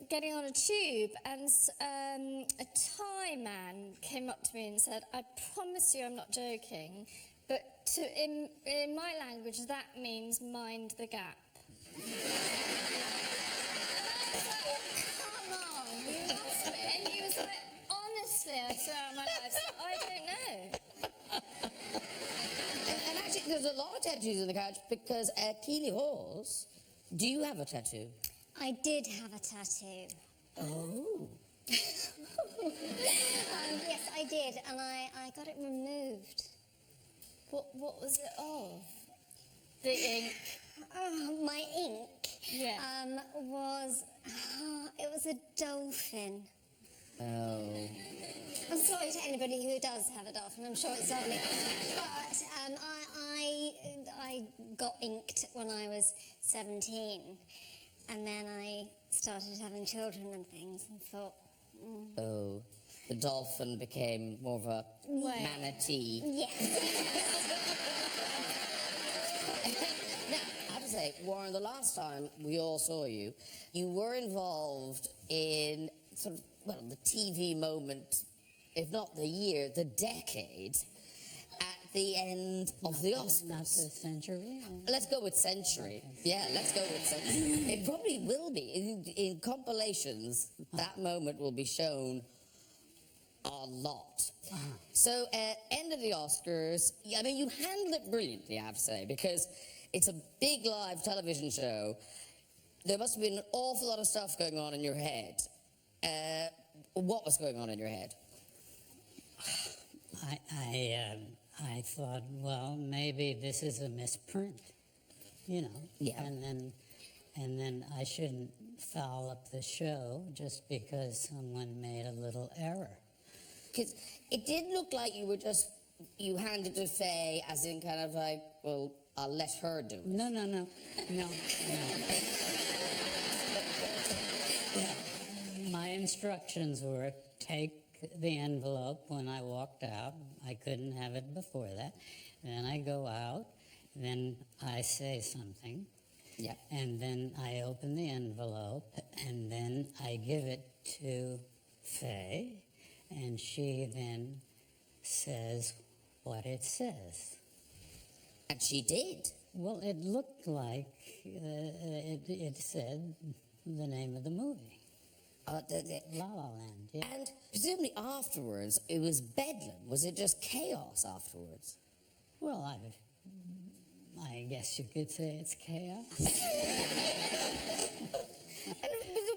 getting on a tube, and a Thai man came up to me and said, "I promise you I'm not joking, but in my language that means mind the gap." Come on, you must be. And he was like, honestly, I swear on my life, I don't know. And actually, there's a lot of tattoos on the couch because Keeley Hawes, do you have a tattoo? I did have a tattoo. Oh. Yes, I did, and I got it removed. What was it of? The ink? My ink Yeah. it was a dolphin. Oh. I'm sorry to anybody who does have a dolphin, I'm sure it's lovely. But I got inked when I was 17, and then I started having children and things and thought... Oh, the dolphin became more of a manatee. Yes. Now, I have to say, Warren, the last time we all saw you, you were involved in sort of, well, the TV moment, if not the year, the decade, at the end of the Oscars. Not the century? Let's go with century. Yeah, let's go with century. It probably will be. In compilations, that moment will be shown a lot. So, end of the Oscars, I mean, you handled it brilliantly, I have to say, because it's a big live television show. There must have been an awful lot of stuff going on in your head. What was going on in your head? I thought, well, maybe this is a misprint, you know. Yeah. And then I shouldn't foul up the show just because someone made a little error. Because it did look like you handed to Faye as in kind of like, well, I'll let her do it. No. My instructions were take the envelope when I walked out. I couldn't have it before that. Then I go out, then I say something. Yeah. And then I open the envelope, and then I give it to Faye, and she then says what it says. And she did. Well, it looked like it said the name of the movie. La La Land, yeah. And presumably afterwards, it was bedlam. Was it just chaos afterwards? Well, I guess you could say it's chaos.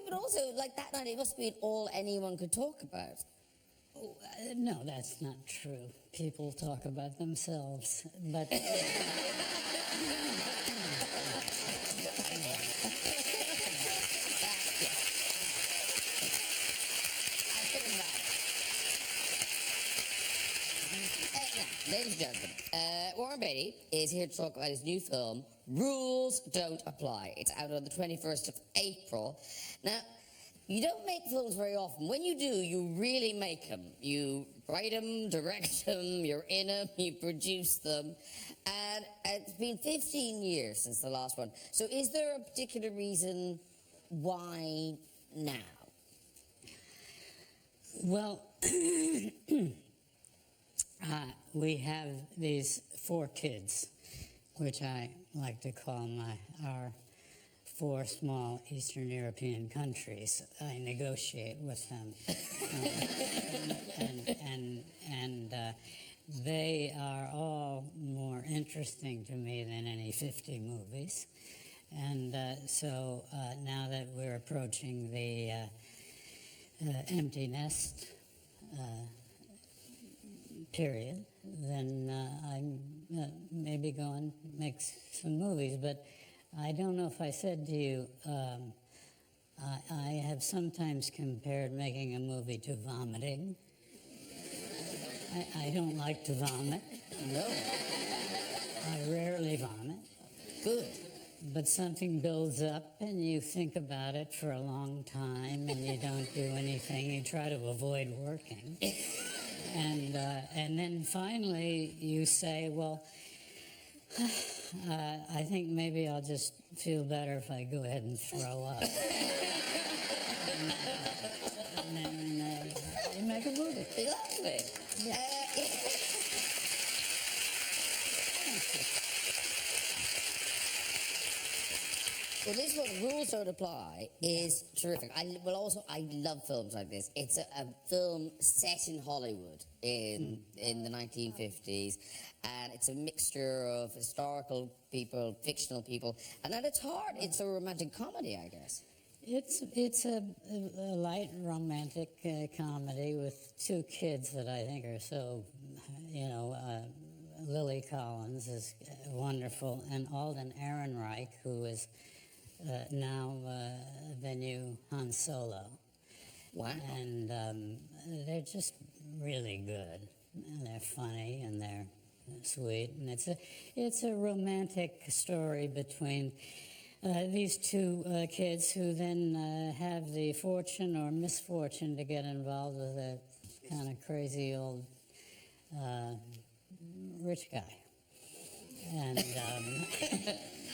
But also, like that night, it must have been all anyone could talk about. Oh, no, that's not true. People talk about themselves, but... Ladies and gentlemen, Warren Beatty is here to talk about his new film, Rules Don't Apply. It's out on the 21st of April. Now, you don't make films very often. When you do, you really make them. You write them, direct them, you're in them, you produce them. And it's been 15 years since the last one. So is there a particular reason why now? Well, we have these 4 kids, which I like to call our 4 small Eastern European countries. I negotiate with them. And they are all more interesting to me than any 50 movies. And so now that we're approaching the empty nest period, then I'm maybe go and make some movies. But I don't know if I said to you, I have sometimes compared making a movie to vomiting. I don't like to vomit. No. I rarely vomit. Good. But something builds up and you think about it for a long time and you don't do anything. You try to avoid working. And then finally you say, well, I think maybe I'll just feel better if I go ahead and throw up. Lovely. Well, this one, Rules Don't Apply, is terrific. I love films like this. It's a film set in Hollywood in the 1950s, and it's a mixture of historical people, fictional people, and at its heart, it's a romantic comedy, I guess. It's a light romantic comedy with two kids that I think are so, Lily Collins is wonderful, and Alden Ehrenreich, who is now the new Han Solo. Wow. And they're just really good. And they're funny and they're sweet. And it's a romantic story between these two kids who then have the fortune or misfortune to get involved with a kind of crazy old rich guy. And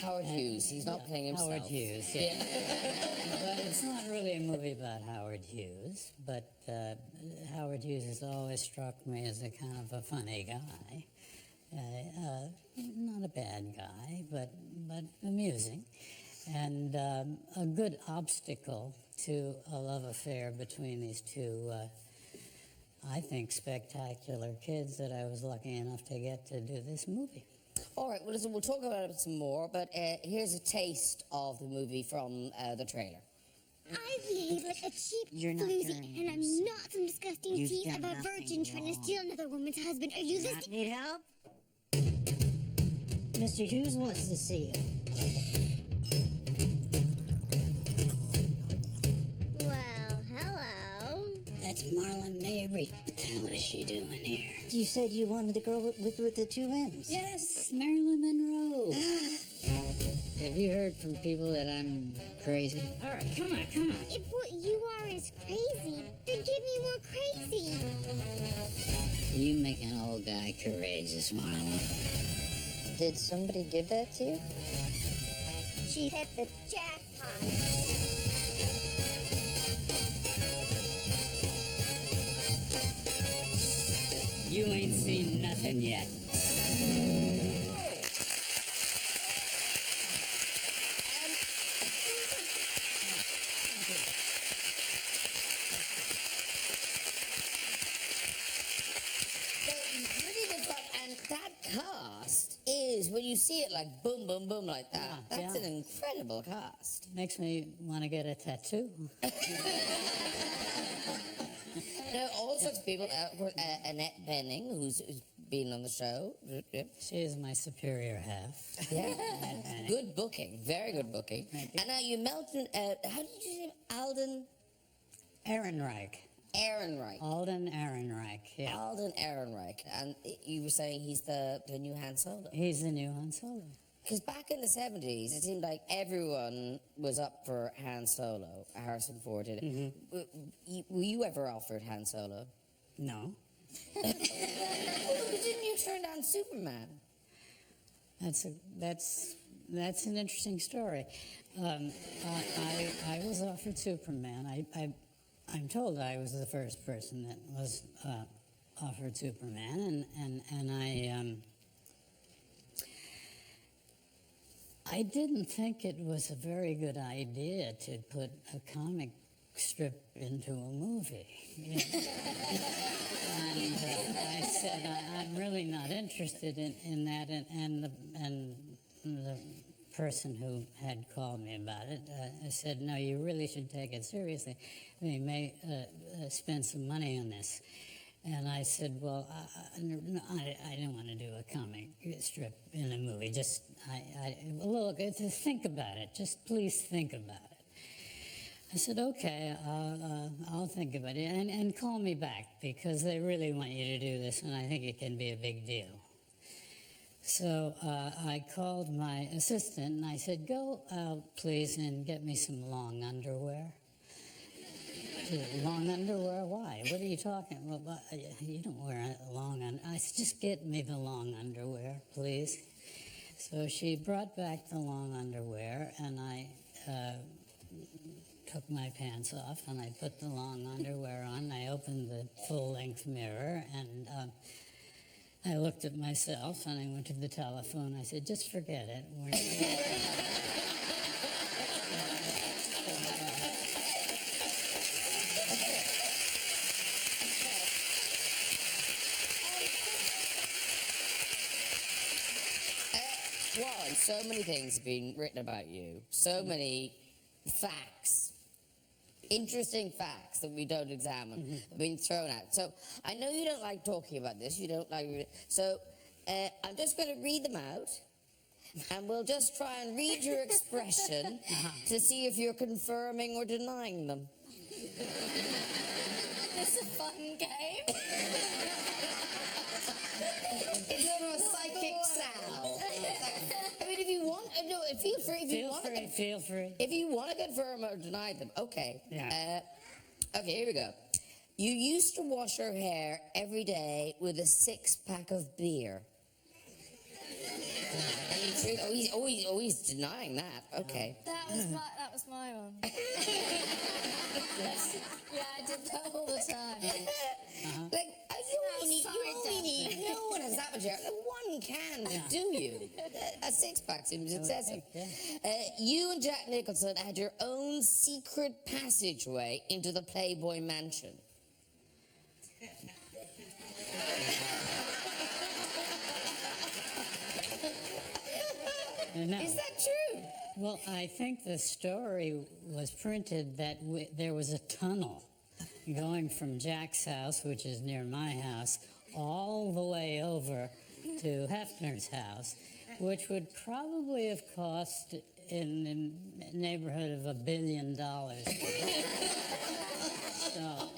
Howard Hughes, he's not playing himself. Howard Hughes, yeah. But it's not really a movie about Howard Hughes, but Howard Hughes has always struck me as a kind of a funny guy. Not a bad guy, but amusing. And a good obstacle to a love affair between these two, I think, spectacular kids that I was lucky enough to get to do this movie. All right, well, listen, we'll talk about it some more, but here's a taste of the movie from the trailer. I behave like a cheap floozy, and I'm not some disgusting thief of a virgin trying to steal another woman's husband. Are you listening? Need help? Mr. Hughes wants to see you. Well, hello. That's Marlon Mabry. What is she doing here? You said you wanted the girl with the two M's. Yes, Marilyn Monroe. Have you heard from people that I'm crazy? All right, come on. If what you are is crazy, then give me more crazy. You make an old guy courageous, Marlon. Did somebody give that to you? She hit the jackpot. You ain't seen nothing yet. And that cast is, when you see it like boom, boom, boom like that, that's yeah. an incredible cast. Makes me want to get a tattoo. There are all sorts of people. Of course, Annette Bening, who's been on the show. She is my superior half. Yeah. Good booking. Very good booking. And now you mentioned, how did you say Alden? Ehrenreich. Ehrenreich. Alden Ehrenreich, yeah. Alden Ehrenreich. And you were saying he's the new Han Solo. He's the new Han Solo. Because back in the 70s, it seemed like everyone was up for Han Solo. Harrison Ford did it. Mm-hmm. Were you ever offered Han Solo? No. Well, didn't you turn down Superman? That's an interesting story. I was offered Superman. I'm told I was the first person that was offered Superman, and I didn't think it was a very good idea to put a comic strip into a movie. You know? And I said, I'm really not interested in that, and the person who had called me about it said, no, you really should take it seriously. We may spend some money on this. And I said, well, no, I don't want to do a comic strip in a movie. Just, look, think about it. Just please think about it. I said, okay, I'll think about it. And call me back, because they really want you to do this, and I think it can be a big deal. So I called my assistant, and I said, go out, please, and get me some long underwear. Long underwear? Why? What are you talking about? Well, you don't wear long underwear. I said, just get me the long underwear, please. So she brought back the long underwear, and I took my pants off and I put the long underwear on. I opened the full-length mirror and I looked at myself and I went to the telephone. I said, just forget it. We're Warren, so many things have been written about you. So many facts, interesting facts that we don't examine have been thrown out. So I know you don't like talking about this. You don't like. So I'm just going to read them out, and we'll just try and read your expression to see if you're confirming or denying them. It's a fun game. It's over a psychic sound. I mean, if you want, no, feel free. Feel free. If you want to confirm or deny them, okay. Yeah. Okay, here we go. You used to wash your hair every day with a 6-pack of beer. He's denying that. Okay. That was my one. Yeah, I did that all the time. Like, you only need no one has that much hair. Like, one can, do you? A 6-pack seems excessive. You and Jack Nicholson had your own secret passageway into the Playboy Mansion. No. Is that true? Well, I think the story was printed that there was a tunnel going from Jack's house, which is near my house, all the way over to Hefner's house, which would probably have cost in the neighborhood of $1 billion. So,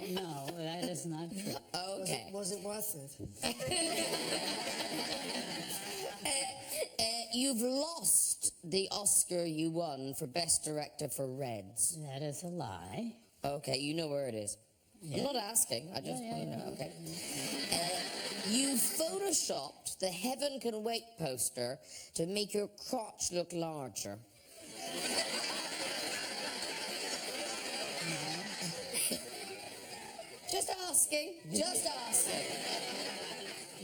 no, that is not true. Okay. Was it worth it? You've lost the Oscar you won for Best Director for Reds. That is a lie. Okay, you know where it is. Yeah. I'm not asking. I just want to know. Okay. You photoshopped the Heaven Can Wait poster to make your crotch look larger. Just asking. Just asking.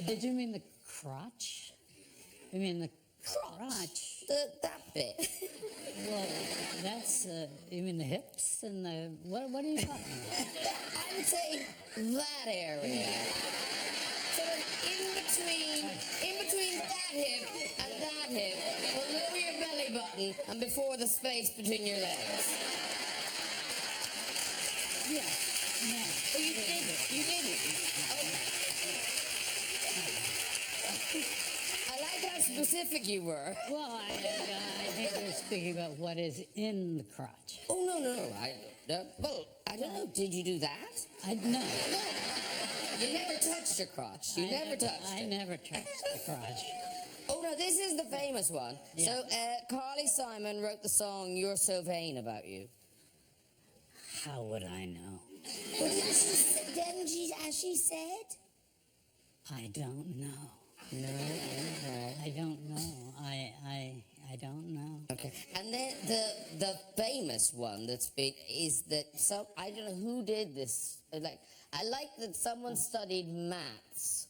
Did you mean the crotch? You mean the crotch? That bit. Well, that's, you mean the hips and the, what are you talking about? I would say that area. Sort of in between that hip and that hip, below your belly button and before the space between your legs. Yeah. No. Oh, you didn't. You didn't. Okay. I like how specific you were. Well, I think you're speaking about what is in the crotch. Oh, no. Well, I don't know. Did you do that? No. You never touched your crotch. You never touched I it. never touched the crotch. Oh, no, this is the famous one. Yeah. So, Carly Simon wrote the song You're So Vain About You. How would I know? But as she said? I don't know. No. I don't know. I don't know. Okay. And then the famous one that's been is that I don't know who did this. I like that someone studied maths,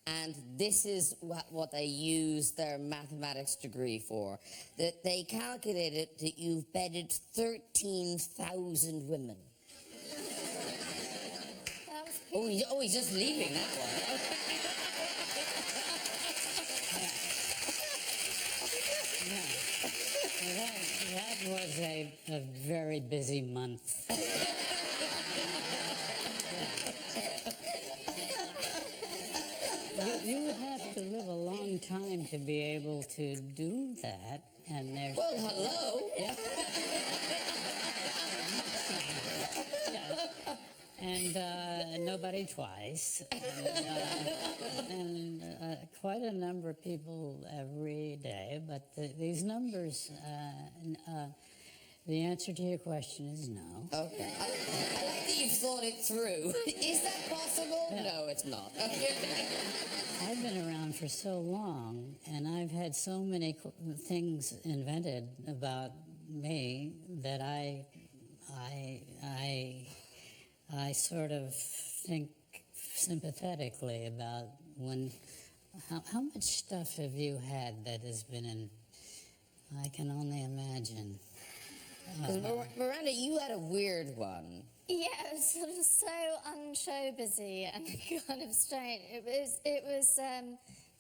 and this is what they used their mathematics degree for. That they calculated that you've bedded 13,000 women. Oh, he's just leaving that one. That was a very busy month. You would have to live a long time to be able to do that, and there's... Well, hello. Yeah. And nobody twice, and quite a number of people every day. But these numbers, the answer to your question is no. Okay. I like that you've thought it through. Is that possible? Yeah. No, it's not. I've been around for so long, and I've had so many things invented about me that I I sort of think sympathetically about how much stuff have you had that has been in, I can only imagine. 'Cause Miranda, you had a weird one. Yeah, it was sort of so unshow busy and kind of strange. It was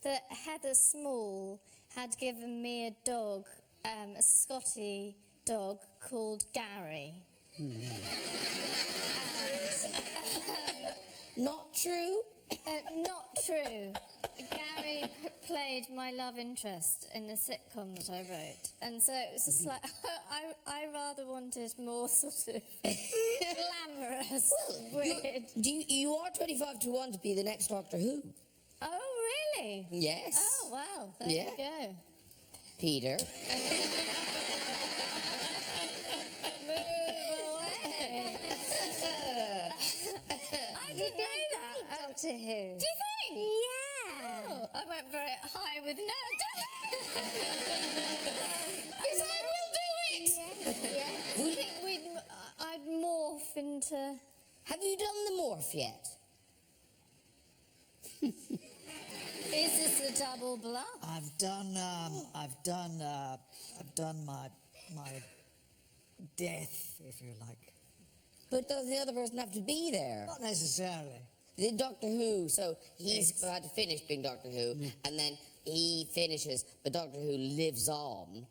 that Heather Small had given me a dog, a Scotty dog called Gary. Not true? Not true. Gary played my love interest in the sitcom that I wrote, and so it was just like I rather wanted more sort of glamorous, weird. You are 25 to 1 to be the next Doctor Who. Oh really? Yes. Oh wow! There Yeah. you go. Peter. I didn't know that. Doctor Who. Do you think? Yeah. Oh, I went very high with no. Yes, I will do it! Do you think I'd morph into? Have you done the morph yet? Is this a double bluff? I've done my death, if you like. But does the other person have to be there? Not necessarily. The Doctor Who, so he's had to finish being Doctor Who, and then he finishes, but Doctor Who lives on,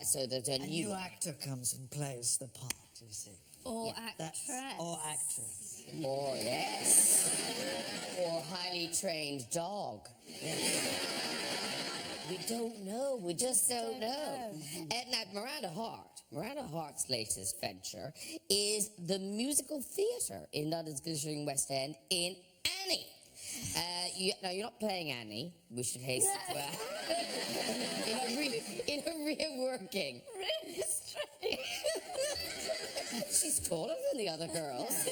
so there's a A new actor comes and plays the part, you see. Or That's actress? or actress. Or, yes, or highly trained dog. We don't know, we just don't know. Now, Miranda Hart's latest venture is the musical theatre in London's glittering West End in Annie. Now, you're not playing Annie, we should hasten to add. in a reworking. Really strange. She's taller than the other girls.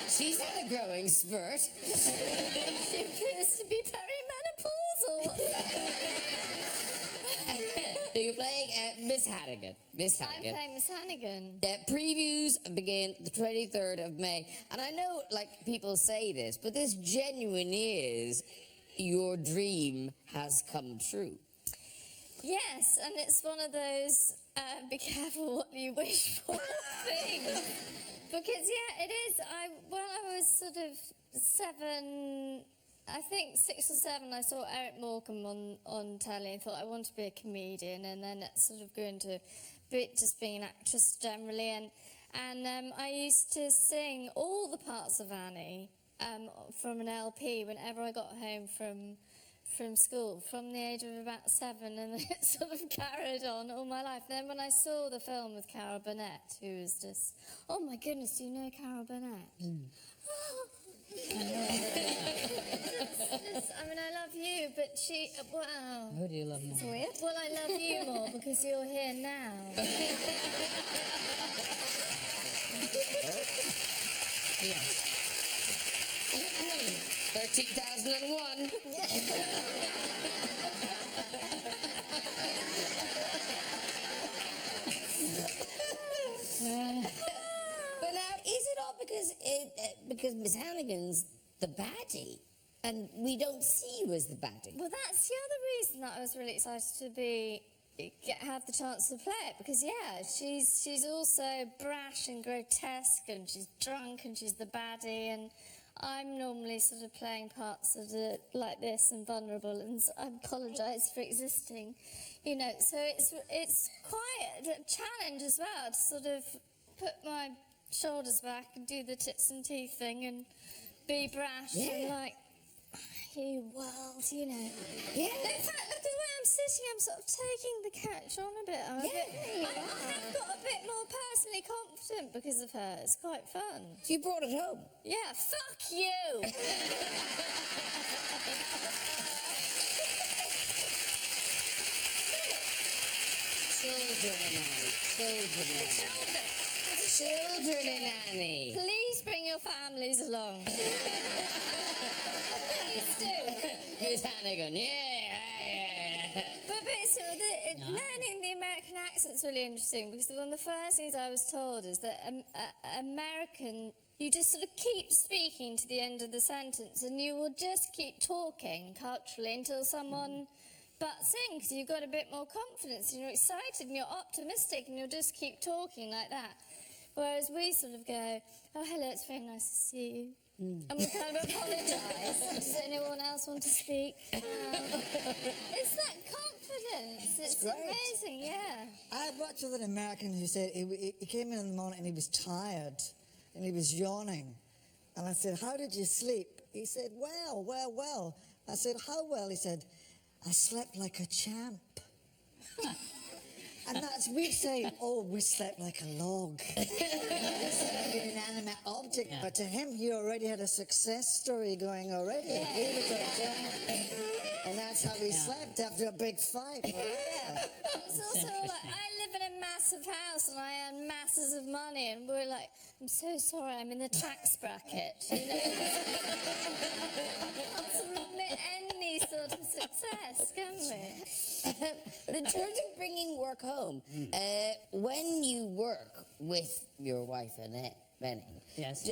She's had a growing spurt. She appears to be perimenopausal. So you're playing Miss Hannigan. Miss I'm Hannigan. playing Miss Hannigan. Previews begin the 23rd of May. And I know, like, people say this, but this genuinely is your dream has come true. Yes, and it's one of those be careful what you wish for things. Because, yeah, it is. When I was sort of 7, I think 6 or 7, I saw Eric Morecambe on telly and thought I want to be a comedian, and then it sort of grew into just being an actress generally. And I used to sing all the parts of Annie from an LP whenever I got home from school, from the age of about 7, and it sort of carried on all my life. Then when I saw the film with Carol Burnett, who was just, oh my goodness, do you know Carol Burnett? I mean, I love you, but she, wow. Who do you love more? It's weird. Well, I love you more because you're here now. Yes. 13,001. But now, is it all because Miss Hannigan's the baddie, and we don't see you as the baddie? Well, that's the other reason that I was really excited to have the chance to play it, because yeah, she's also brash and grotesque, and she's drunk, and she's the baddie, and I'm normally sort of playing parts of like this and vulnerable, and I apologise for existing, you know. So it's quite a challenge as well to sort of put my shoulders back and do the tits and teeth thing and be brash and like, you world, you know. Yeah. In fact, look at the way I'm sitting. I'm sort of taking the catch on a bit. I have got a bit more personally confident because of her. It's quite fun. So you brought it home? Yeah, fuck you. Children in Annie. Please bring your families along. Please do. Miss Hannigan, yeah. But so learning the American accent's really interesting because one of the first things I was told is that American, you just sort of keep speaking to the end of the sentence and you will just keep talking culturally until someone butts in because you've got a bit more confidence and you're excited and you're optimistic and you'll just keep talking like that. Whereas we sort of go, oh, hello, it's very nice to see you. And we kind of apologise. Does anyone else want to speak? It's that confidence. It's great. amazing, yeah. I worked with an American who said he came in the morning and he was tired and he was yawning. And I said, how did you sleep? He said, well. I said, how well? He said, I slept like a champ. And that's, we say, oh, we slept like a log. It's like an inanimate object, but to him, he already had a success story going already. He was a champ. And that's how he slept after a big fight. Yeah. It's also like, I live in a massive house and I earn masses of money and we're like, I'm so sorry, I'm in the tax bracket. You know? Can't submit any sort of success, can we? But in terms of bringing work home, when you work with your wife, Annette Benning, Yes.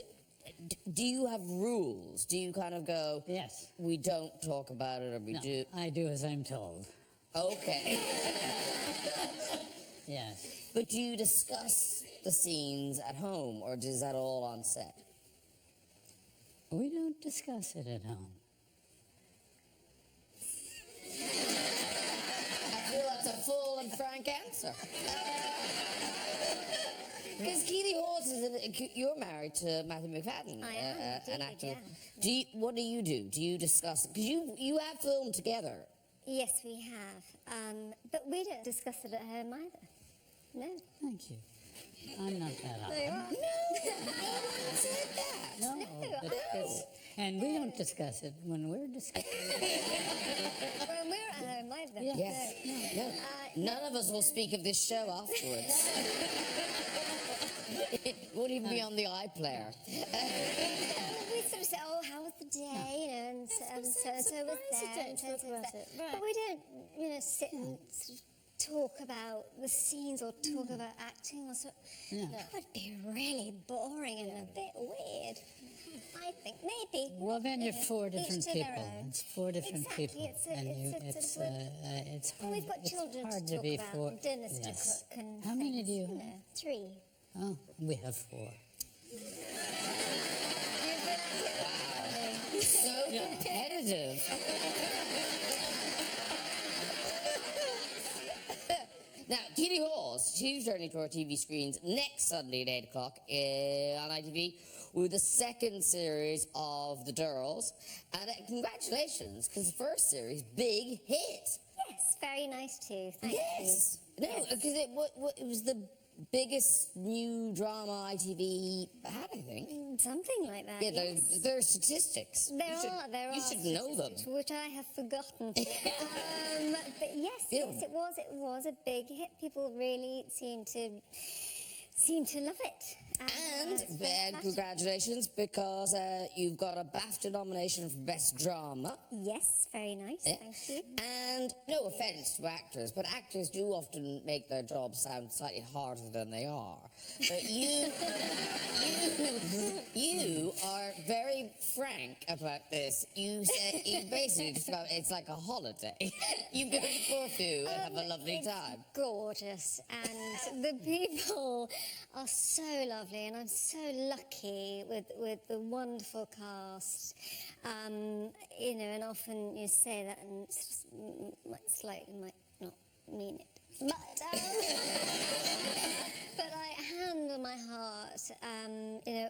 do you have rules? Do you kind of go, Yes. we don't talk about it, or we No, do? I do as I'm told. Okay. Yes. But do you discuss the scenes at home, or is that all on set? We don't discuss it at home. I feel that's a full and frank answer. Because Keeley Hawes you're married to Matthew McFadden, I am, an indeed, actor. yeah. What do you do? Do you discuss? Because you have filmed together. Yes, we have. But we don't discuss it at home either. No. Thank you. I'm not that There you odd. are. No, but it's, and we don't discuss it when we're discussing it. When we're at home either. Yeah. Yes. No. None of us will speak of this show afterwards. It won't even be on the iPlayer. We sort of say, oh, how was the day? You know, and so was there. And so was that. But we don't, sit and sort of talk about the scenes or talk about acting or so. Yeah. That would be really boring and a bit weird. I think maybe. Well, then you're four each different to their people. own. It's four different Exactly, people, it's hard. We've got children it's hard to talk be about, four. and dinners Yes. to cook and How many things, do you know, have? 3. Oh, we have 4. So competitive. Now, Keeley Hawes, she's returning to our TV screens next Sunday at 8 o'clock on ITV with the second series of The Durrells. And congratulations, because the first series, big hit. Yes, very nice too. Thank Yes. No, because it was the biggest new drama ITV had, I think. you. Something like that. Yeah, yes. there are statistics. There are. You should know them. Which I have forgotten. But yes, Yeah. yes, it was a big hit. People really seem to love it. And it's fantastic. congratulations, because you've got a BAFTA nomination for Best Drama. Yes, very nice. Yeah. Thank you. And no offence to actors, but actors do often make their job sound slightly harder than they are. But you are very frank about this. You basically describe it's like a holiday. You go to Corfu and have a lovely It's time. gorgeous, and the people are so lovely, and I'm so lucky with the wonderful cast. And often you say that and might not mean it. But I hand on my heart,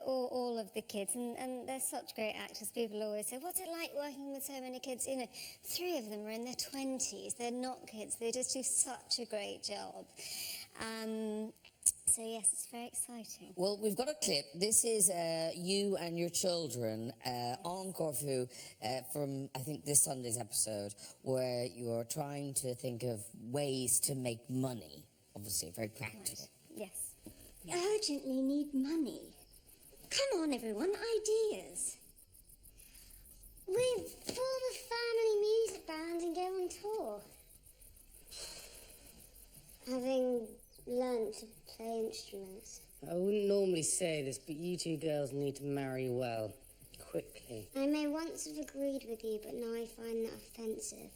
all of the kids, and they're such great actors. People always say, what's it like working with so many kids? 3 of them are in their 20s. They're not kids. They just do such a great job. So yes, it's very exciting. Well, we've got a clip. This is you and your children on Corfu from, I think, this Sunday's episode, where you're trying to think of ways to make money. Obviously, very practical. Yes. Urgently need money. Come on, everyone, ideas. We form a family music band and go on tour. Having learn to play instruments. I wouldn't normally say this, but you two girls need to marry well. Quickly. I may once have agreed with you, but now I find that offensive.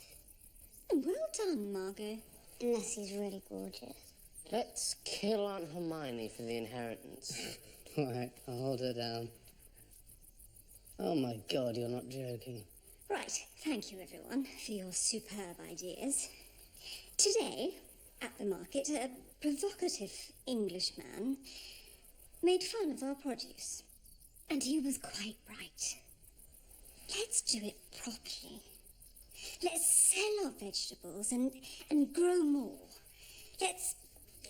Well done, Margot. Unless he's really gorgeous. Let's kill Aunt Hermione for the inheritance. All right, I'll hold her down. Oh my God, you're not joking. Right, thank you everyone for your superb ideas. Today, at the market, a provocative Englishman made fun of our produce. And he was quite right. Let's do it properly. Let's sell our vegetables and grow more. Let's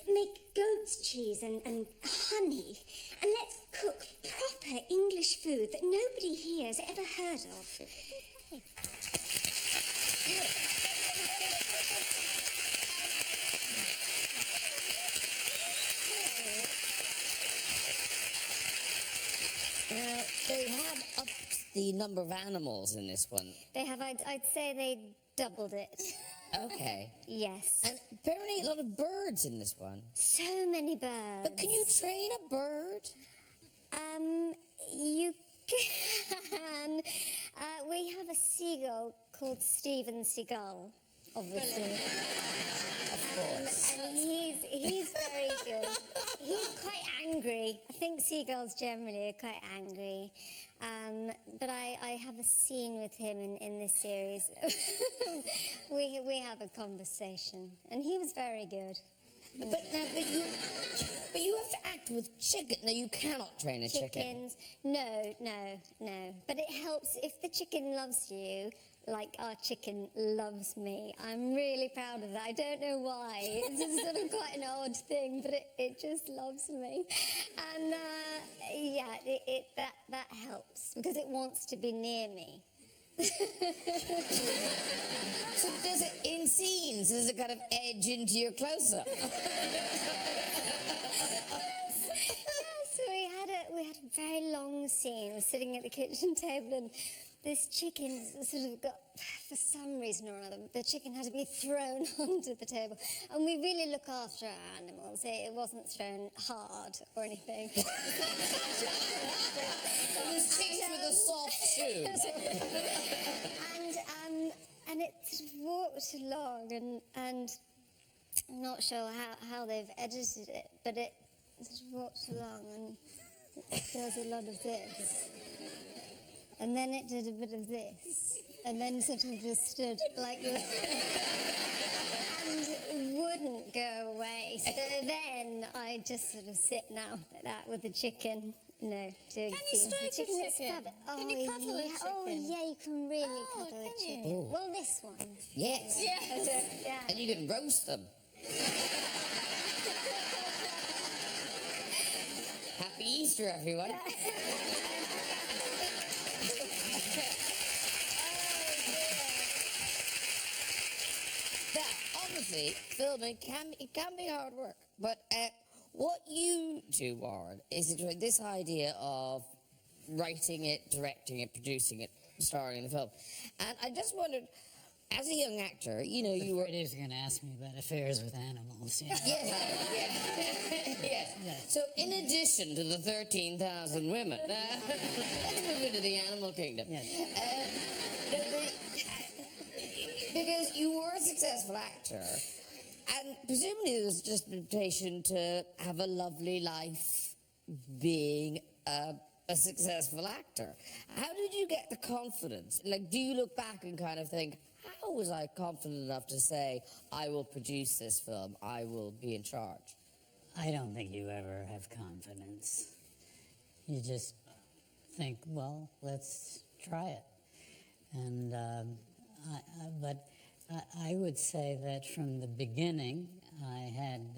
make goat's cheese and honey. And let's cook proper English food that nobody here has ever heard of. They have upped the number of animals in this one. They have, I'd say they doubled it. Okay. Yes. And apparently a lot of birds in this one. So many birds. But can you train a bird? You can. We have a seagull called Stephen Seagull, obviously. Of course. And he's very good. He's quite angry. I think seagulls generally are quite angry. But I have a scene with him in this series. we have a conversation, and he was very good. But you have to act with chicken. No, you cannot train a chicken. Chickens? No. But it helps if the chicken loves you, like our chicken loves me. I'm really proud of that. I don't know why. It's just sort of quite an odd thing, but it just loves me. And yeah, that helps because it wants to be near me. So does it, in scenes, does it kind of edge into your close-up? So we had a very long scene. We're sitting at the kitchen table and this chicken sort of got, for some reason or another, the chicken had to be thrown onto the table. And we really look after our animals. It wasn't thrown hard or anything. It was chased with a soft shoe. And it sort of walked along, and I'm not sure how they've edited it, but it sort of walked along, and it does a lot of this. And then it did a bit of this, and then sort of just stood like this, and wouldn't go away. So then I just sort of sit now like that with the chicken. No, doing Can you stroke a chicken that's chicken? fab- Can you cuddle a yeah. Oh, chicken? yeah, you can really cuddle a can you? chicken. Well, this one. Yes. Yeah. And you can roast them. Happy Easter, everyone. Now, obviously, filming can be hard work, but what you do, Warren, is this idea of writing it, directing it, producing it, starring in the film. And I just wondered, as a young actor, you know, you were... He was going to ask me about affairs with animals. Yeah. Yes. So, in addition to the 13,000 women, let's move into the animal kingdom. Yes. Because you were a successful actor, and presumably there was just an invitation to have a lovely life being a successful actor. How did you get the confidence? Like, do you look back and kind of think, how was I confident enough to say, I will produce this film, I will be in charge? I don't think you ever have confidence. You just think, well, let's try it. And but I would say that from the beginning, I had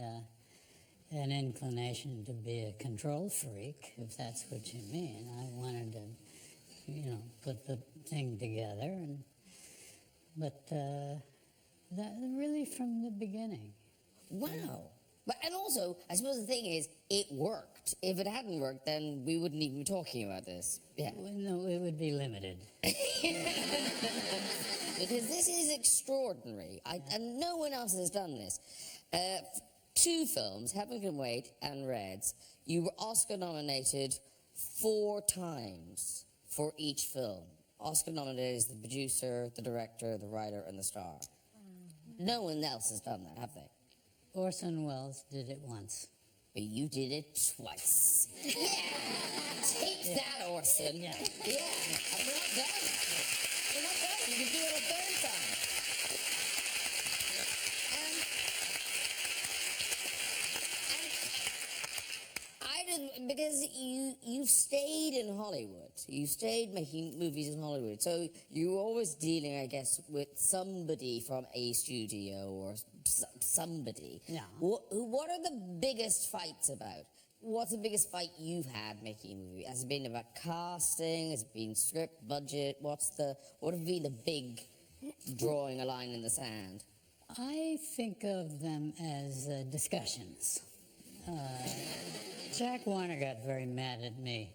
an inclination to be a control freak, if that's what you mean. I wanted to, put the thing together, but that really from the beginning. Wow. But, and also, I suppose the thing is, it worked. If it hadn't worked, then we wouldn't even be talking about this. Yeah. Well, no, it would be limited. Because this is extraordinary, and no one else has done this. 2 films, Heaven Can Wait and Reds. You were Oscar nominated 4 times for each film. Oscar nominated as the producer, the director, the writer, and the star. No one else has done that, have they? Orson Welles did it once. But you did it twice. Yeah! Take that, Orson. Yeah. Yeah. I'm not done. We're not done. You can do it a 3rd time. I didn't, because you've stayed in Hollywood. You stayed making movies in Hollywood. So you're always dealing, I guess, with somebody from a studio or somebody. Yeah. What are the biggest fights about? What's the biggest fight you've had making a movie? Has it been about casting? Has it been script, budget? What have been the big drawing a line in the sand? I think of them as discussions. Jack Warner got very mad at me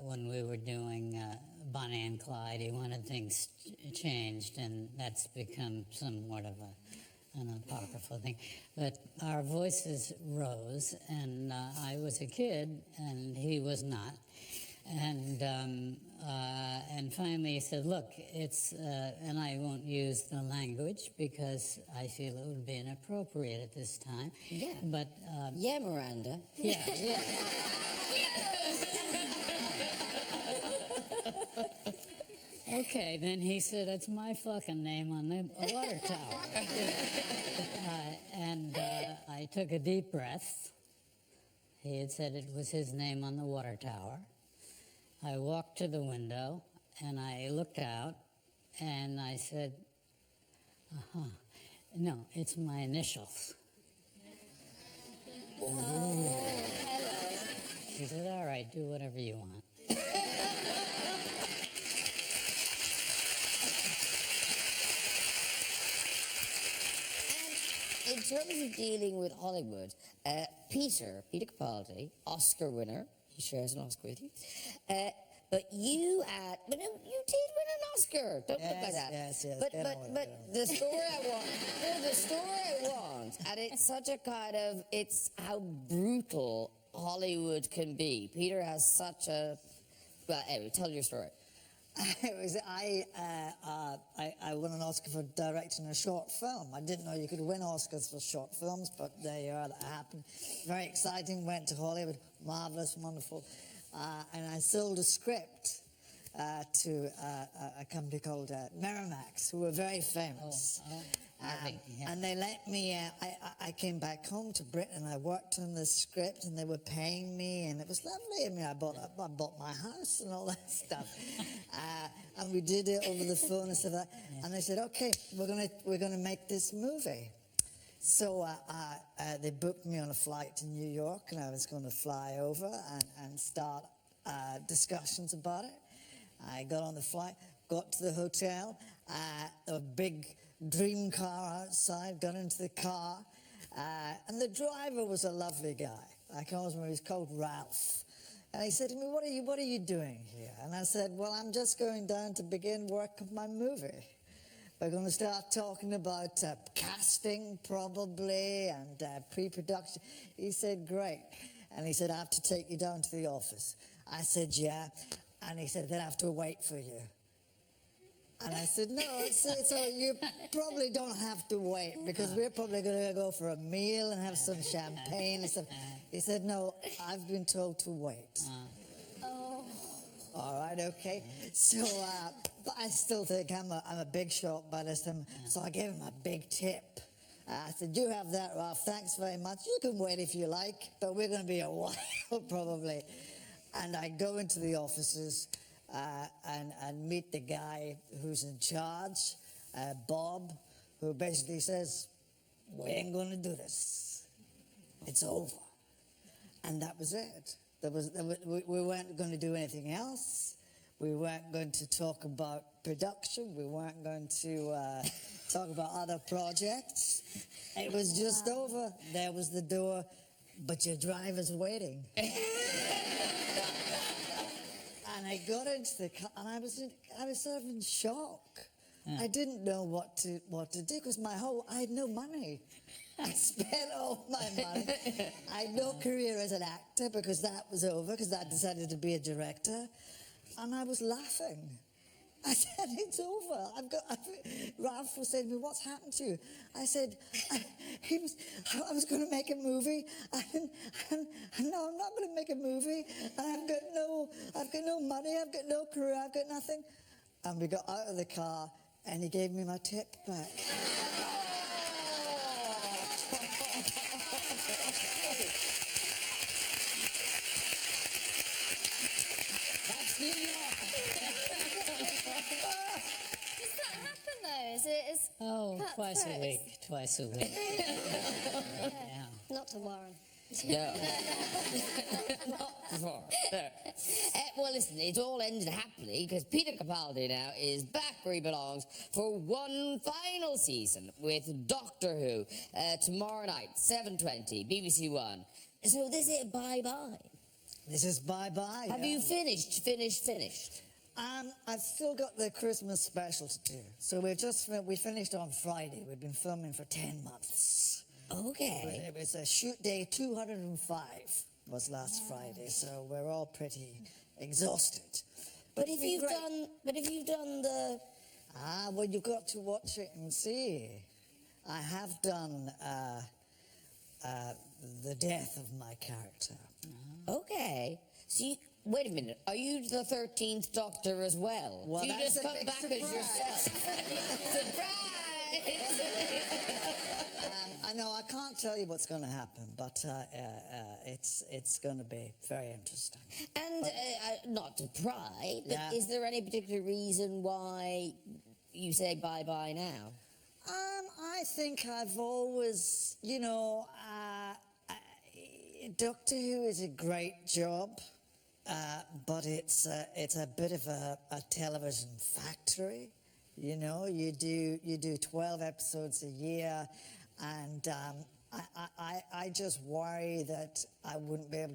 when we were doing Bonnie and Clyde. He wanted things changed, and that's become somewhat of an apocryphal thing. But our voices rose, and I was a kid, and he was not. And finally he said, look, it's, and I won't use the language because I feel it would be inappropriate at this time. Yeah. But, yeah, Miranda. Yeah. Yeah. Okay, then he said, it's my fucking name on the water tower. I took a deep breath. He had said it was his name on the water tower. I walked to the window, and I looked out, and I said, no, it's my initials. He said, all right, do whatever you want. In terms of dealing with Hollywood, Peter Capaldi, Oscar winner, he shares an Oscar with you, but you did win an Oscar. Don't look like that. Yes. But the story I want, and it's such a kind of, it's how brutal Hollywood can be. Peter has such a, well, anyway, tell your story. I won an Oscar for directing a short film. I didn't know you could win Oscars for short films, but there you are, that happened. Very exciting, went to Hollywood, marvelous, wonderful. And I sold a script to a company called Miramax, who were very famous. And they let me, I came back home to Britain, I worked on the script, and they were paying me, and it was lovely. I mean, I bought my house and all that stuff. And we did it over the phone and stuff like that. Yeah. And they said, okay, we're gonna make this movie. So they booked me on a flight to New York, and I was going to fly over and start discussions about it. I got on the flight, got to the hotel, a big dream car outside, got into the car, and the driver was a lovely guy. I can't remember, he was called Ralph. And he said to me, what are you doing here? And I said, well, I'm just going down to begin work on my movie. We're going to start talking about casting, probably, and pre-production. He said, great. And he said, I have to take you down to the office. I said, yeah. And he said, then I have to wait for you. And I said, no, so you probably don't have to wait, because we're probably going to go for a meal and have some champagne and stuff. He said, no, I've been told to wait. Oh. All right, okay. So, but I still think I'm a big shot by this time. So I gave him a big tip. I said, you have that, Ralph. Thanks very much. You can wait if you like, but we're going to be a while, probably. And I go into the offices and meet the guy who's in charge, Bob, who basically says, we ain't going to do this. It's over. And that was it. We weren't going to do anything else. We weren't going to talk about production. We weren't going to talk about other projects. It was just over. There was the door, but your driver's waiting. And I got into the car, and I was sort of in shock. I didn't know what to do, because I had no money. I spent all my money. I had no career as an actor because that was over, because I decided to be a director. And I was laughing. I said, it's over. Ralph was saying to me, what's happened to you? I said, I was going to make a movie, and now I'm not going to make a movie, and I've got no money, I've got no career, I've got nothing. And we got out of the car, and he gave me my tip back. That's New York. Does that happen though? Is it? Twice a week. Yeah. Not to Warren. No. Not before. No. Well, listen, it all ended happily because Peter Capaldi now is back where he belongs for one final season with Doctor Who tomorrow night, 7:20, BBC One. So this is bye-bye. This is bye-bye. Have you finished? I've still got the Christmas special to do. So we finished on Friday. We've been filming for 10 months. Okay. It was a shoot day 205 was last Friday, so we're all pretty exhausted. But if you've done the... well, you've got to watch it and see. I have done the death of my character. Okay. So wait a minute. Are you the 13th Doctor as well? Well, Do you that's just a come big back surprise. as yourself? Surprise! I know I can't tell you what's going to happen, but it's going to be very interesting. And not to pry, but Yeah. is there any particular reason why you say bye-bye now? I think I've always, Doctor Who is a great job, but it's a bit of a television factory. You know, you do 12 episodes a year, and I just worry that I wouldn't be able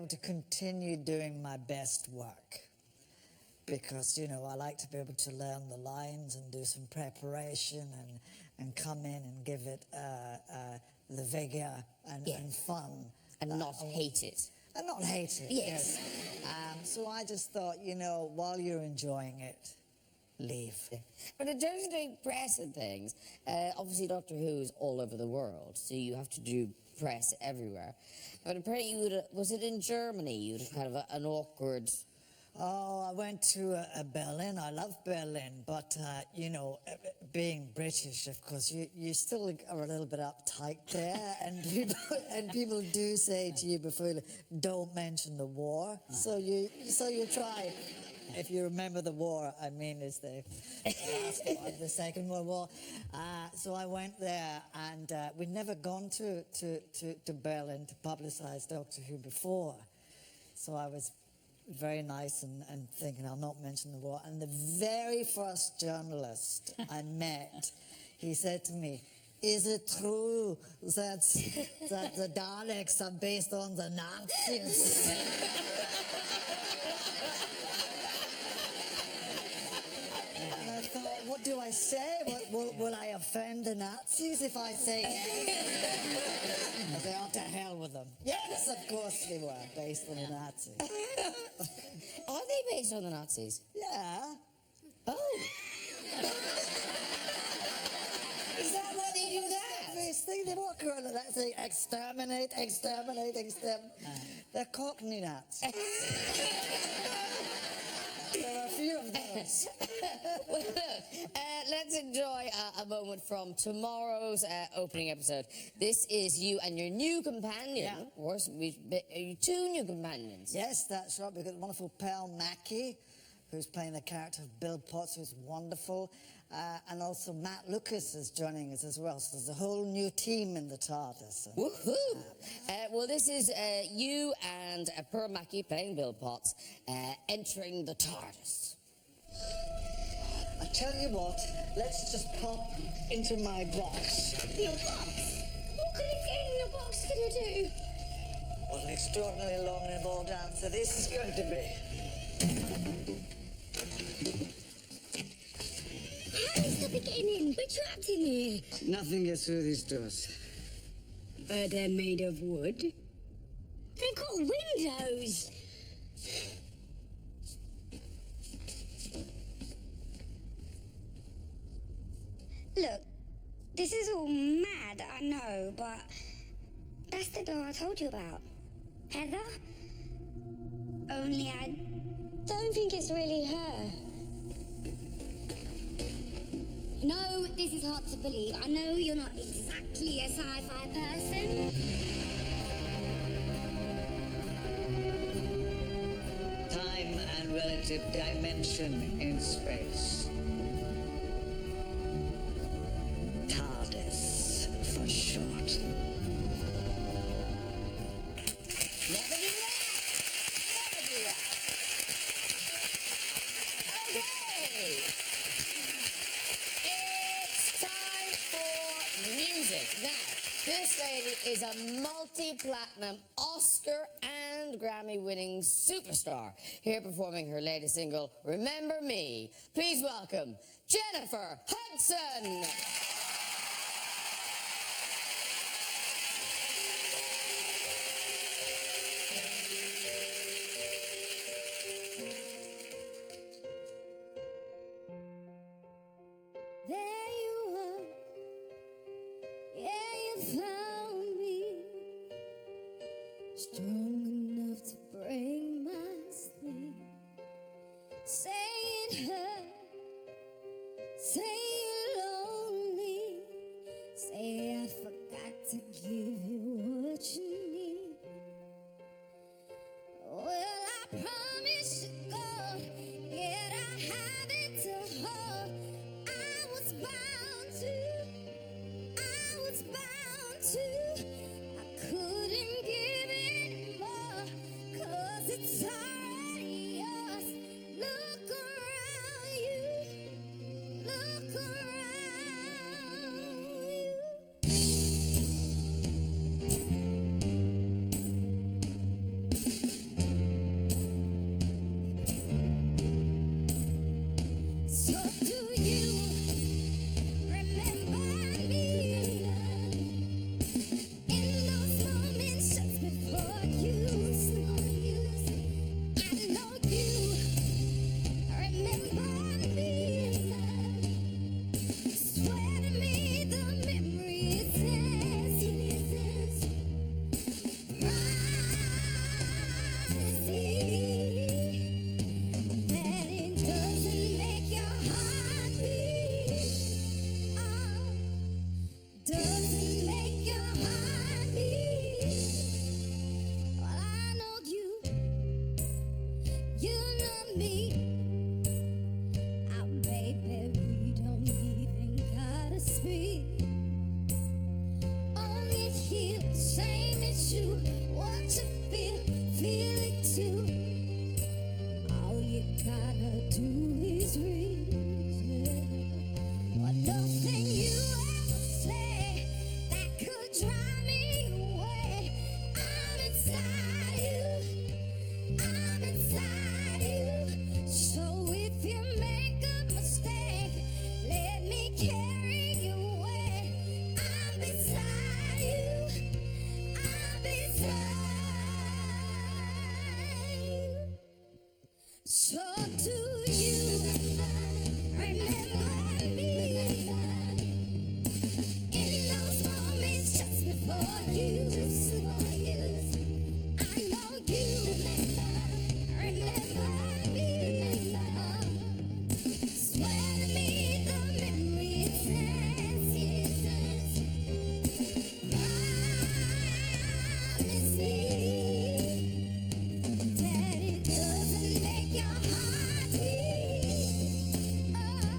to continue doing my best work. Because, I like to be able to learn the lines and do some preparation and come in and give it the vigour and fun. And not hate it. And not hate it. Yes. So I just thought, while you're enjoying it, leave. But in terms of doing press and things, obviously Doctor Who is all over the world, so you have to do press everywhere. But apparently was it in Germany you had kind of an awkward... Oh, I went to Berlin. I love Berlin, but, being British, of course, you still are a little bit uptight there, and people do say to you before you don't mention the war. So you try. If you remember the war, I mean, is the last one, the Second World War. So I went there, and we'd never gone to Berlin to publicise Doctor Who before. So I was very nice and thinking I'll not mention the war. And the very first journalist I met, he said to me, "Is it true that the Daleks are based on the Nazis?" And I thought, what do I say? Will I offend the Nazis if I say yes? They are to hell with them. Yes, of course they were based on the Nazis. Are they based on the Nazis? Yeah. Oh. Is that why they do that? This thing, they walk around and that thing, exterminate. They're Cockney Nazis. There are a few of those. Well, let's enjoy a moment from tomorrow's opening episode. This is you and your new companion. Yeah. Of course, two new companions. Yes, that's right. We've got the wonderful Pearl Mackie, who's playing the character of Bill Potts, who's wonderful. And also Matt Lucas is joining us as well. So there's a whole new team in the TARDIS. Woohoo! Well, this is you and Pearl Mackie playing Bill Potts entering the TARDIS. I tell you what, let's just pop into my box. Your box? What could it get in your box? Could you do? What an extraordinarily long and involved answer this is going to be. How is the ever getting in? We're trapped in here. Nothing gets through these doors. But they're made of wood. They've got windows. Look, this is all mad, I know, but that's the girl I told you about. Heather? Only I don't think it's really her. No, this is hard to believe. I know you're not exactly a sci-fi person. Time and relative dimension in space. TARDIS for short. Never do that! Never do that! Okay! It's time for music. Now, this lady is a multi-platinum Oscar and Grammy-winning superstar, here performing her latest single, Remember Me. Please welcome Jennifer Hudson! There you are, yeah, you found me, strong enough to break my sleep. Saying hurt, say you're lonely, say I forgot to give you what you need. Well, I promise you, God, yet I have it to hold. I was bound to, I couldn't give it more, 'cause it's already yours. Look around you, look around you. So do you remember me in those moments just before you snooze? I know you remember me. Swear to me the memory says promise me that it doesn't make your heart beat. Oh, doesn't make your heart beat. Well, I know you know me. Oh, baby, we don't even gotta speak. Only feel the same as you. What you feel it too. All you gotta do is reason. Well, nothing you ever say that could drive me away. I'm inside you, I'm inside you. So if you make a mistake, let me carry you away. I'm beside you, I'm beside you. So do you remember me in those moments just before you snooze? I know you remember me. Swear to me the memory says promise me that it doesn't make your heart beat. Oh,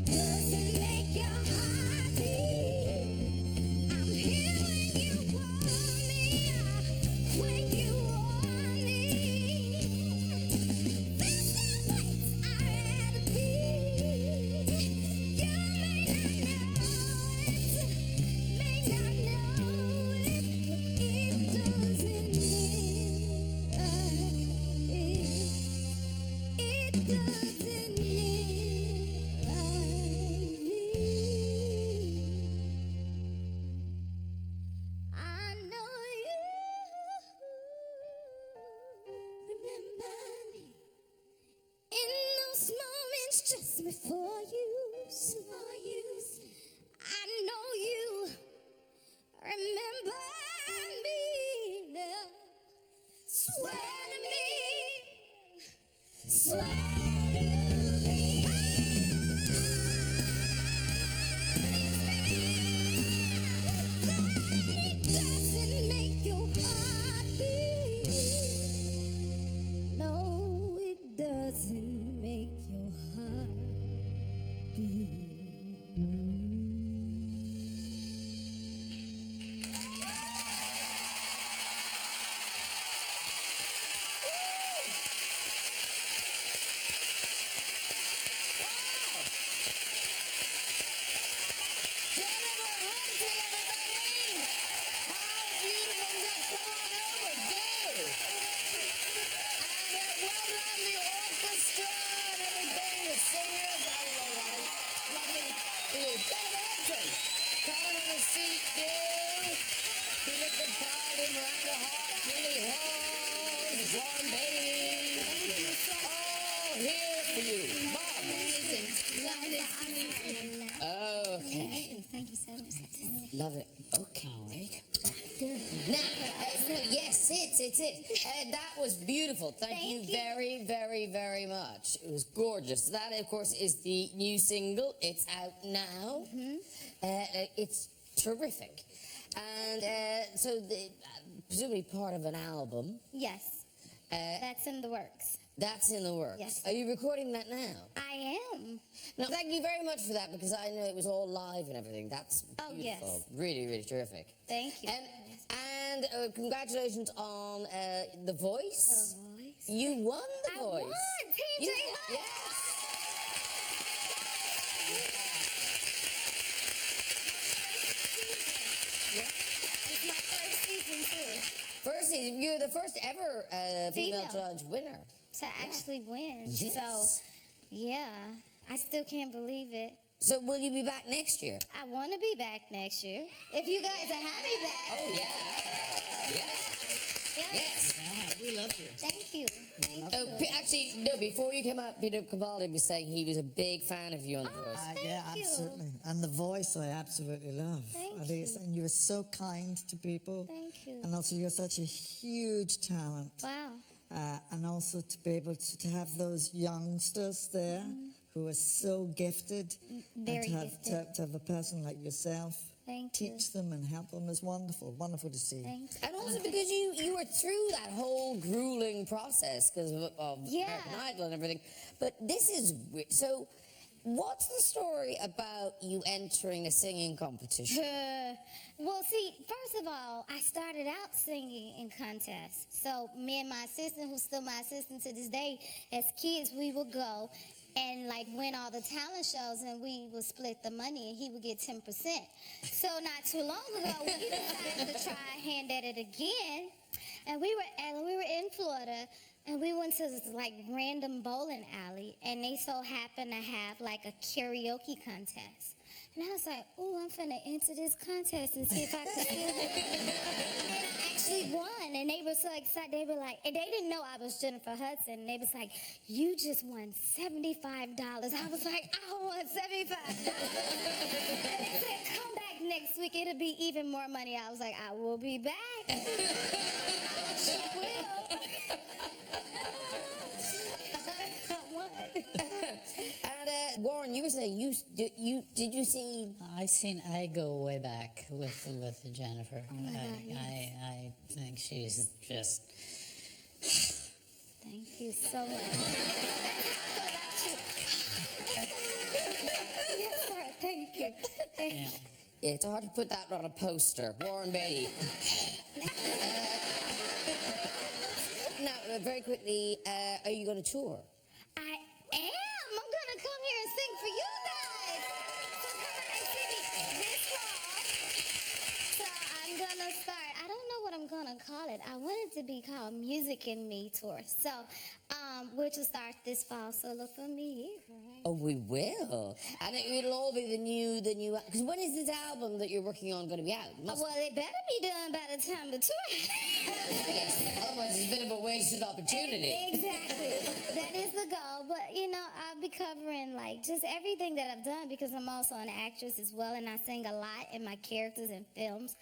doesn't make your heart beat. I'm here when you want me, when you want me. There's no place I'd rather be. You may not know it, may not know it. It doesn't mean it doesn't mean remember me in those moments just before you. I know you remember me now. Swear to me, swear to me. Doesn't make your heart beat. No, it doesn't make your heart beat. Miranda, Hart, Keeley, Hawes, Warren, Beatty. All here for you. Mom. Okay. Thank you so much. Love it. Okay. Now, yes, it's it. That was beautiful. Thank you very, very, very much. It was gorgeous. That, of course, is the new single. It's out now. It's terrific. And so, presumably part of an album. Yes, that's in the works. That's in the works. Yes. Are you recording that now? I am. No, thank you very much for that, because I know it was all live and everything. That's beautiful. Oh, yes. Really, really terrific. Thank you. And congratulations on The Voice. The Voice. You won The I Voice. won. TJ Hart. Yes. It's my first season too. First season, you're the first ever female judge winner. To actually win. Yes. So, yeah, I still can't believe it. So will you be back next year? I want to be back next year. If you guys are happy back. Oh, yeah. Yeah. Yes. We love you. Thank you. Thank Oh, you. actually, no, before you came up, Peter Capaldi was saying he was a big fan of you on The Voice. Yeah, Thank you. absolutely. And the voice I absolutely love. Thank Elise, you. and you were so kind to people. Thank you. And also you're such a huge talent. Wow. And also to be able to have those youngsters there who are so gifted. Very and gifted. To have a person like yourself Thank you. teach them and help them is wonderful. Wonderful to see. Thank you. And also because you were through that whole grueling process because of American Idol and everything. But this is so. What's the story about you entering a singing competition? Well, see, first of all, I started out singing in contests. So me and my assistant, who's still my assistant to this day, as kids, we would go and like win all the talent shows, and we would split the money, and he would get 10%. So not too long ago, we decided to try a hand at it again, and we were in Florida. And we went to this like random bowling alley, and they so happened to have like a karaoke contest. And I was like, oh, I'm finna enter this contest and see if I can still win. And I actually won, and they were so excited. They were like, and they didn't know I was Jennifer Hudson. And they was like, you just won $75. I was like, I won $75. And they said, come back next week. It'll be even more money. I was like, I will be back. I sure will. And Warren, you were saying did you see? I go way back with Jennifer. I think she's just. Thank you so much. Yes, sir. Thank you. Thank you. Yeah, it's hard to put that on a poster. Warren Beatty. Now, very quickly, are you going to tour? I am. I'm gonna come here and sing for you guys. So come out and see me this fall. So I'm gonna start. I don't know what I'm gonna call it. I want it to be called Music in Me Tour. So we'll just start this fall. So look for me here. Right? Oh, we will. And it'll all be the new. Because when is this album that you're working on going to be out? Well, it better be done by the time the tour. Yes, otherwise it's a bit of a waste of of opportunity. Exactly. That is the goal. But, you know, I'll be covering, like, just everything that I've done because I'm also an actress as well, and I sing a lot in my characters and films.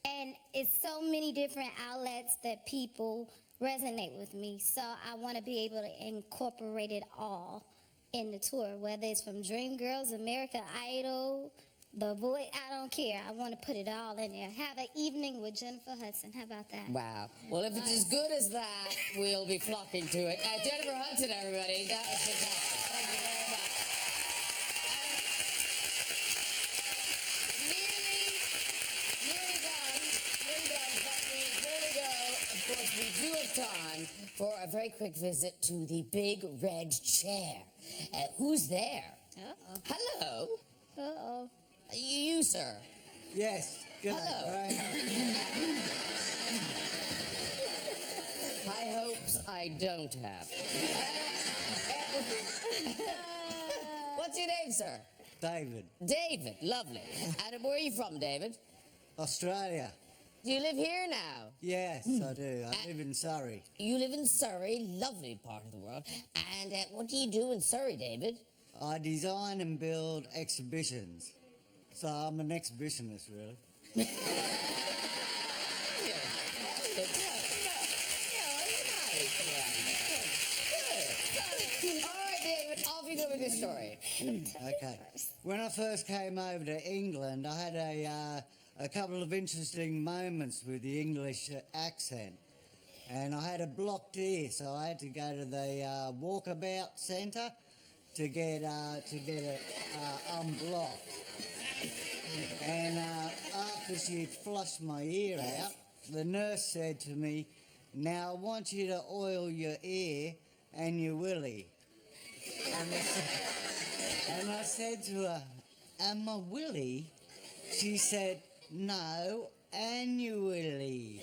And it's so many different outlets that people resonate with me. So I want to be able to incorporate it all in the tour, whether it's from Dreamgirls, American Idol, The Voice, I don't care. I want to put it all in there. Have an evening with Jennifer Hudson. How about that? Wow. Well, if it's as good as that, we'll be flocking to it. Jennifer Hudson, everybody. That was fantastic. Thank you very much. Nearly done, but before we go, of course, we do have time for a very quick visit to the big red chair. Who's there? Uh-oh. Hello. Uh-oh. You, sir. Yes. Good. Hello. Right. High hopes I don't have. What's your name, sir? David. David, lovely. And where are you from, David? Australia. Do you live here now? Yes, I do. I live in Surrey. You live in Surrey, lovely part of the world. And what do you do in Surrey, David? I design and build exhibitions. So I'm an exhibitionist, really. All right, David, off you go with your story. Okay. When I first came over to England, I had a couple of interesting moments with the English accent. And I had a blocked ear, so I had to go to the walkabout centre to get it unblocked. And after she'd flushed my ear out, the nurse said to me, "Now I want you to oil your ear and your willy." And I said to her, "And my willy?" She said, "No, annually."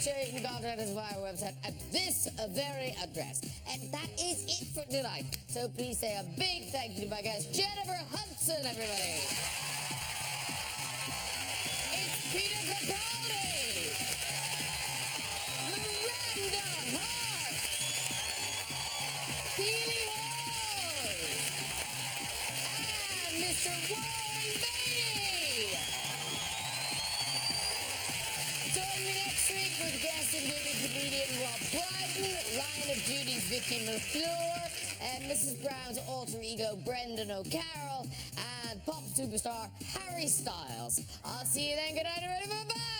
You can contact us via our website at this very address. And that is it for tonight. So please say a big thank you to my guest, Jennifer Hudson, everybody. It's Peter Capaldi, Miranda, Hart, Keeley, Hawes, and Mr. Warren Beatty. Join me next week with guest and movie comedian Rob Brydon, Line of Duty's Vicky McClure, and Mrs. Brown's alter ego Brendan O'Carroll, and pop superstar Harry Styles. I'll see you then. Good night, everybody. Bye-bye.